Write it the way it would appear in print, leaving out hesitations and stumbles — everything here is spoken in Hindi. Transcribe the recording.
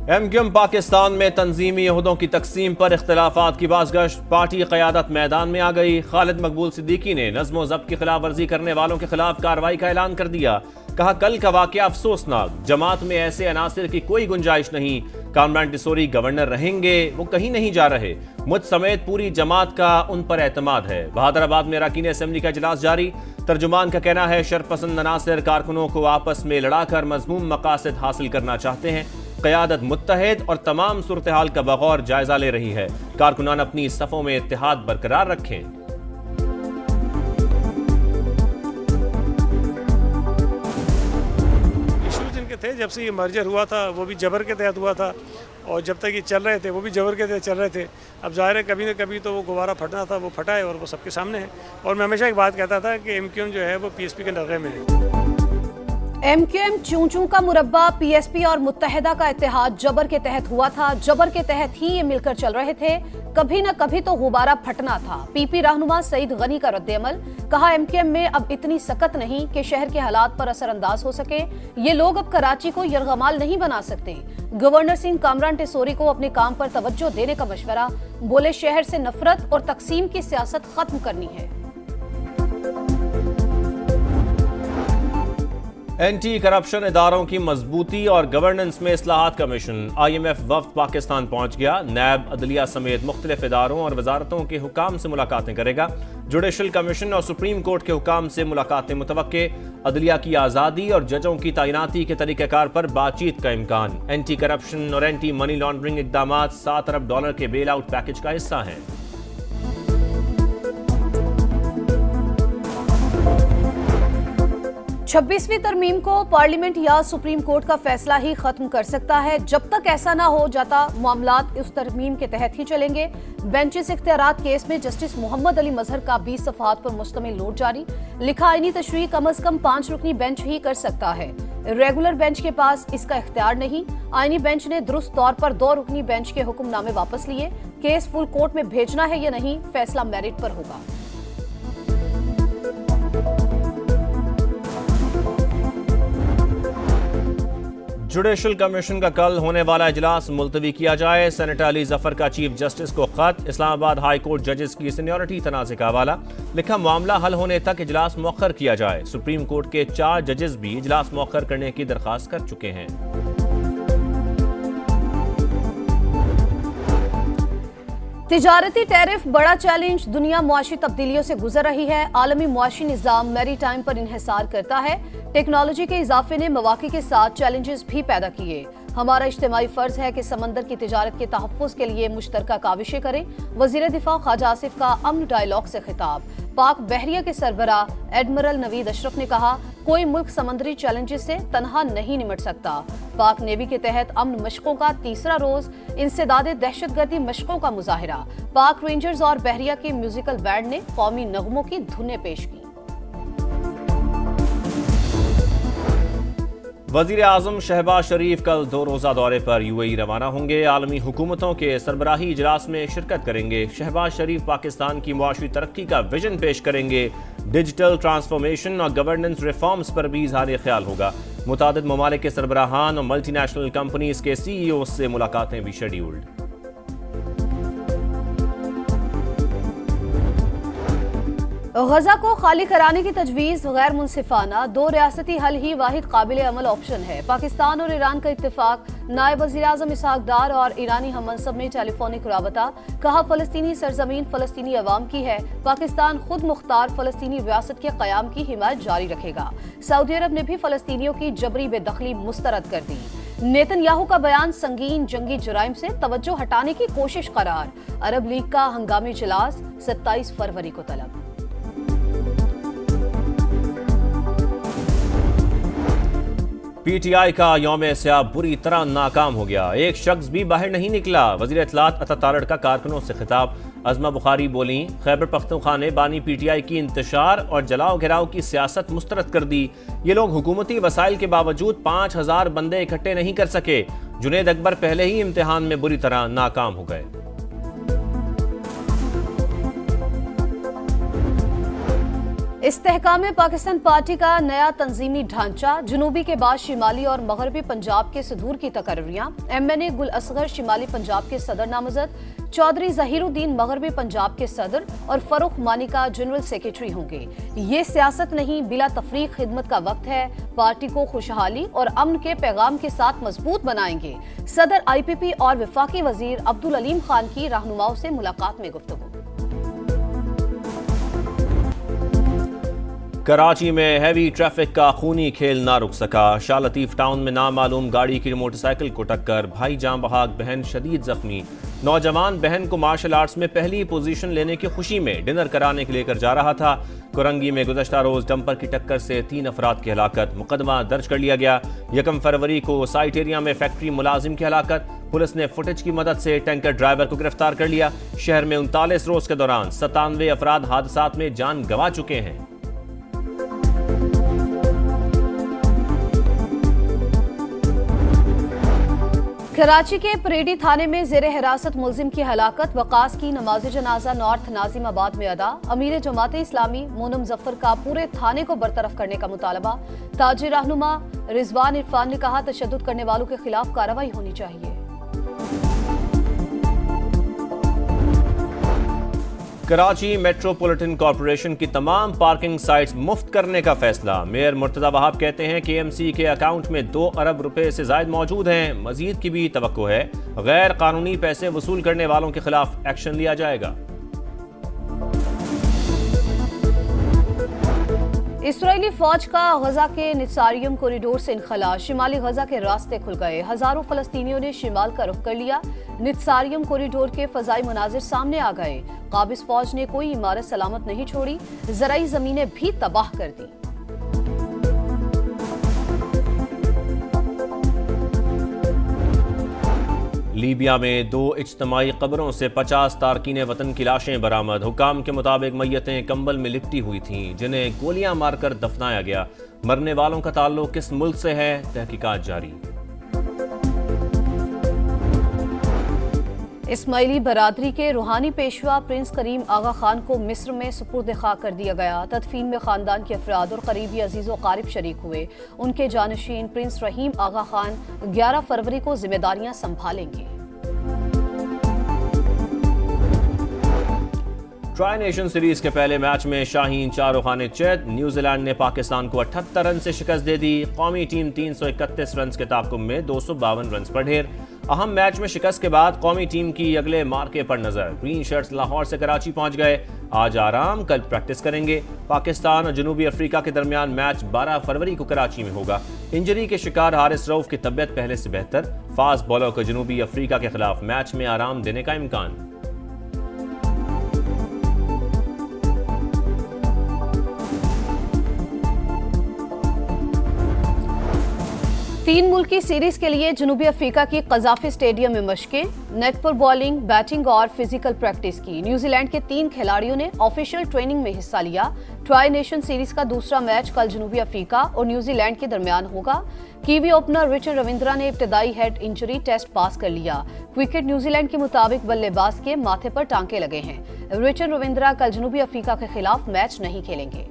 एमक्यूएम पाकिस्तान में तंजीमी ओहदों की तकसीम पर इख्तिलाफात की बाज़गश्त, पार्टी क़यादत मैदान में आ गई। खालिद मकबूल सिद्दीकी ने नज़्म व ज़ब्त की खिलाफ वर्जी करने वालों के खिलाफ कार्रवाई का ऐलान कर दिया। कहा, कल का वाक़या अफसोसनाक, जमात में ऐसे अनासिर की कोई गुंजाइश नहीं। कामरान टिसोरी गवर्नर रहेंगे, वो कहीं नहीं जा रहे। मुझ समेत पूरी जमात का उन पर एतमाद है। बहादुराबाद में अरकान असेंबली का इजलास जारी। तर्जुमान का कहना है, शरपसंद अनासिर कारकुनों को आपस में लड़ाकर मज़मूम मकासद हासिल करना चाहते हैं। क़यादत मुत्तहिद और तमाम सूरत हाल का बगौर जायजा ले रही है। कारकुनान अपनी सफ़ों में इत्तेहाद बरकरार रखें। इश्यूज इनके थे, जब से ये मर्जर हुआ था वो भी जबर के तहत हुआ था, और जब तक ये चल रहे थे वो भी जबर के तहत चल रहे थे। अब ज़ाहिर है कभी न कभी तो वो गुब्बारा फटना था, वो फटा है और वो सबके सामने है। और मैं हमेशा एक बात कहता था कि एमक्यूएम जो है वो पीएसपी के नर्रे में है। एमक्यूएम चूं चूं का मुरब्बा, पीएसपी और मुत्तहिदा का इत्तेहाद जबर के तहत हुआ था। जबर के तहत ही ये मिलकर चल रहे थे। कभी न कभी तो गुब्बारा फटना था। पीपी रहनुमा सईद गनी का रद्द-ए-अमल। कहा, एमक्यूएम में अब इतनी सकत नहीं कि शहर के हालात पर असरअंदाज हो सके। ये लोग अब कराची को यरगमाल नहीं बना सकते। गवर्नर सिंह कामरान टिसोरी को अपने काम पर तवज्जो देने का मशवरा। बोले, शहर से नफरत और तकसीम की सियासत खत्म करनी है। एंटी करप्शन इदारों की मजबूती और गवर्नेंस में इस्लाहात का मिशन। IMF वफ्द पाकिस्तान पहुंच गया। नैब, अदलिया समेत मुख्तलिफ इदारों और वजारतों के हुकाम से मुलाकातें करेगा। जुडिशल कमीशन और सुप्रीम कोर्ट के हुकाम से मुलाकातें मुतवक्के। अदलिया की आज़ादी और जजों की तैनाती के तरीक़ेकार पर बातचीत का इम्कान। एंटी करप्शन और एंटी मनी लॉन्ड्रिंग इक़दामात $7 अरब के बेल आउट पैकेज का हिस्सा हैं। 26वीं तरमीम को पार्लियामेंट या सुप्रीम कोर्ट का फैसला ही खत्म कर सकता है। जब तक ऐसा ना हो जाता, मामलात उस तरमीम के तहत ही चलेंगे। बेंचेस इख्तियारात केस में जस्टिस मोहम्मद अली मजहर का 20 सफ़हात पर मुश्तमिल नोट जारी। लिखा, आईनी तशरीह कम अज कम 5 रुकनी बेंच ही कर सकता है। रेगुलर बेंच के पास इसका इख्तियार नहीं। आईनी बेंच ने दुरुस्त तौर पर 2 रुकनी बेंच के हुक्मनामे वापस लिए। केस फुल कोर्ट में भेजना है या नहीं, फैसला मेरिट पर होगा। जुडिशल कमीशन का कल होने वाला इजलास मुलतवी किया जाए। सेनेटर अली जफर का चीफ जस्टिस को खत। इस्लामाबाद हाई कोर्ट जजेस की सीनियरिटी तनाज़े का हवाला। लिखा, मामला हल होने तक इजलास मौखर किया जाए। सुप्रीम कोर्ट के 4 जजेस भी इजलास मौखर करने की दरख्वास्त कर चुके हैं। तिजारती टैरिफ बड़ा चैलेंज। दुनिया मुआशी तब्दीलियों से गुजर रही है। आलमी मुआशी निज़ाम मैरी टाइम पर इन्हिसार करता है। टेक्नोलॉजी के इजाफे ने मौक़े के साथ चैलेंजेस भी पैदा किए। हमारा इज्तिमाई फर्ज है कि समंदर की तिजारत के तहफ़्फ़ुज़ के लिए मुश्तरका काविशें करें। वज़ीर दिफा ख्वाजा आसिफ का अमन डायलॉग से खिताब। पाक बहरिया के सरबराह एडमिरल नवीद अशरफ ने कहा, कोई मुल्क समंदरी चैलेंजेस से तनहा नहीं निमट सकता। पाक नेवी के तहत अमन मशकों का तीसरा रोज। इंसदादे दहशतगर्दी मशकों का मुजाहिरा। पाक रेंजर्स और बहरिया के म्यूजिकल बैंड ने कौमी नगमों की धुनें पेश की। वज़ीर आज़म शहबाज शरीफ कल 2 रोज़ा दौरे पर UAE रवाना होंगे। आलमी हुकूमतों के सरबराही इजलास में शिरकत करेंगे। शहबाज शरीफ पाकिस्तान की मुआशी तरक्की का विजन पेश करेंगे। डिजिटल ट्रांसफॉर्मेशन और गवर्नेंस रिफॉर्म्स पर भी इज़हार ख्याल होगा। मुतादिद ममालिक के सरबराहान और मल्टीनेशनल कंपनीज के CEO से मुलाकातें भी शेड्यूल्ड। गजा को खाली कराने की तजवीज़ गैर मुनसिफाना। 2 रियासती हल ही वाहिद काबिल अमल ऑप्शन है। पाकिस्तान और ईरान का इत्तेफाक। नायब वज़ीर आज़म इसहाक डार और ईरानी हम मनसब में टेलीफोनिक राबता। कहा, फ़लस्तीनी सरजमीन फ़लस्तीनी अवाम की है। पाकिस्तान खुद मुख्तार फ़लस्तीनी रियासत के क़याम की हिमायत जारी रखेगा। सऊदी अरब ने भी फ़लस्तीनियों की जबरी बेदखली मुस्तरद कर दी। नेतन्याहू का बयान संगीन जंगी जुराइम से तवज्जो हटाने की कोशिश करार। अरब लीग का हंगामी इजलास 27 फरवरी को तलब। PTI का यौम स्याह बुरी तरह नाकाम हो गया। एक शख्स भी बाहर नहीं निकला। वज़ीर इत्तलात अता तारड़ का कारकुनों से खिताब। अज़मा बुखारी बोली, खैबर पख्तूनख्वा ने बानी PTI की इंतशार और जलाओ घिराव की सियासत मुस्तरद कर दी। ये लोग हुकूमती वसाइल के बावजूद 5000 बंदे इकट्ठे नहीं कर सके। जुनेद अकबर पहले ही इम्तिहान में बुरी तरह नाकाम हो गए। इस्तेहकाम पाकिस्तान पार्टी का नया तंजीमी ढांचा, जनूबी के बाद शिमाली और मगरबी पंजाब के सदूर की तकर्रियां। MNA गुल असगर शिमाली पंजाब के सदर नामजद, चौधरी जहीरुद्दीन मगरबी पंजाब के सदर और फरूख मानिका जनरल सेक्रेटरी होंगे। ये सियासत नहीं, बिला तफरीक खिदमत का वक्त है। पार्टी को खुशहाली और अमन के पैगाम के साथ मजबूत बनाएंगे। सदर IPP और वफाकी वजीर अब्दुल अलीम खान की रहनुमाओं से मुलाकात में गुफ्तगू। कराची में हैवी ट्रैफिक का खूनी खेल ना रुक सका। शाह लतीफ टाउन में नामालूम गाड़ी की मोटरसाइकिल को टक्कर, भाई जान बहाक बहन शदीद जख्मी। नौजवान बहन को मार्शल आर्ट्स में पहली पोजीशन लेने की खुशी में डिनर कराने के लेकर जा रहा था। कुरंगी में गुज़श्ता रोज डंपर की टक्कर से 3 अफराद की हलाकत, मुकदमा दर्ज कर लिया गया। 1 फरवरी को साइट एरिया में फैक्ट्री मुलाजिम की हलाकत, पुलिस ने फुटेज की मदद से टैंकर ड्राइवर को गिरफ्तार कर लिया। शहर में 39 रोज के दौरान 97 अफराद हादसात में जान गंवा चुके हैं। कराची के परेडी थाने में जेर हिरासत मुलजिम की हलाकत, वकास की नमाज जनाजा नॉर्थ नाजिमाबाद में अदा। अमीर जमात इस्लामी मोनम जफर का पूरे थाने को बरतरफ करने का मुतालबा। ताजिर रहनुमा रिजवान इरफान ने कहा, तशद्दुद करने वालों के खिलाफ कार्रवाई होनी चाहिए। कराची मेट्रोपॉलिटन कॉरपोरेशन की तमाम पार्किंग साइट्स मुफ्त करने का फैसला। मेयर मुर्तजा वहाब कहते हैं कि KMC के अकाउंट में 2 अरब रुपए से जायद मौजूद हैं। मजीद की भी तवक्को है। गैर कानूनी पैसे वसूल करने वालों के खिलाफ एक्शन लिया जाएगा। इसराइली फौज का गजा के निसारियम कॉरिडोर से इनखला, शिमाली गजा के रास्ते खुल गए। हजारों फलस्तीनियों ने शिमाल का रुख कर लिया। निसारियम कॉरिडोर के फजाई मनाजिर सामने आ गए। काबिज फौज ने कोई इमारत सलामत नहीं छोड़ी, ज़राई जमीनें भी तबाह कर दी। लीबिया में 2 इज्तमाई कब्रों से 50 तारकीन वतन की लाशें बरामद। हुकाम के मुताबिक मैयतें कंबल में लिपटी हुई थीं, जिन्हें गोलियां मारकर दफनाया गया। मरने वालों का ताल्लुक किस मुल्क से है, तहकीकात जारी। इस्माइली बरादरी के रूहानी पेशवा प्रिंस करीम आगा खान को मिस्र में सुपुर्द खाक कर दिया गया। तदफीन में खानदान के अफराद और करीबी अजीज़ व क़ारिब शरीक हुए। उनके जानशीन प्रिंस रहीम आगा खान 11 फरवरी को जिम्मेदारियां संभालेंगे। ट्राई नेशन सीरीज के पहले मैच में शाहीन शाहरुखान चैत, न्यूजीलैंड ने पाकिस्तान को 78 रन से शिकस्त दे दी। कौमी टीम 331 रन के ताक़ुब में 252 रन पर ढेर। अहम मैच में शिकस्त के बाद कौमी टीम की अगले मार्के पर नजर। ग्रीन शर्ट्स लाहौर से कराची पहुंच गए। आज आराम, कल प्रैक्टिस करेंगे। पाकिस्तान और जनूबी अफ्रीका के दरमियान मैच 12 फरवरी को कराची में होगा। इंजरी के शिकार हारिस रऊफ की तबीयत पहले से बेहतर। फास्ट बॉलर को जनूबी अफ्रीका के खिलाफ मैच में आराम देने का इम्कान। तीन मुल्की सीरीज के लिए जनूबी अफ्रीका की कजाफी स्टेडियम में मशकें, नेट पर बॉलिंग, बैटिंग और फिजिकल प्रैक्टिस की। न्यूजीलैंड के 3 खिलाड़ियों ने ऑफिशियल ट्रेनिंग में हिस्सा लिया। ट्राई नेशन सीरीज का दूसरा मैच कल जनूबी अफ्रीका और न्यूजीलैंड के दरमियान होगा। कीवी ओपनर रिचर्ड रविंद्रा ने इब्तदाई हेड इंजरी टेस्ट पास कर लिया। विकेट न्यूजीलैंड के मुताबिक बल्लेबाज के माथे पर टांके लगे हैं। रिचर्ड रविंद्रा कल जनूबी अफ्रीका के खिलाफ मैच नहीं खेलेंगे।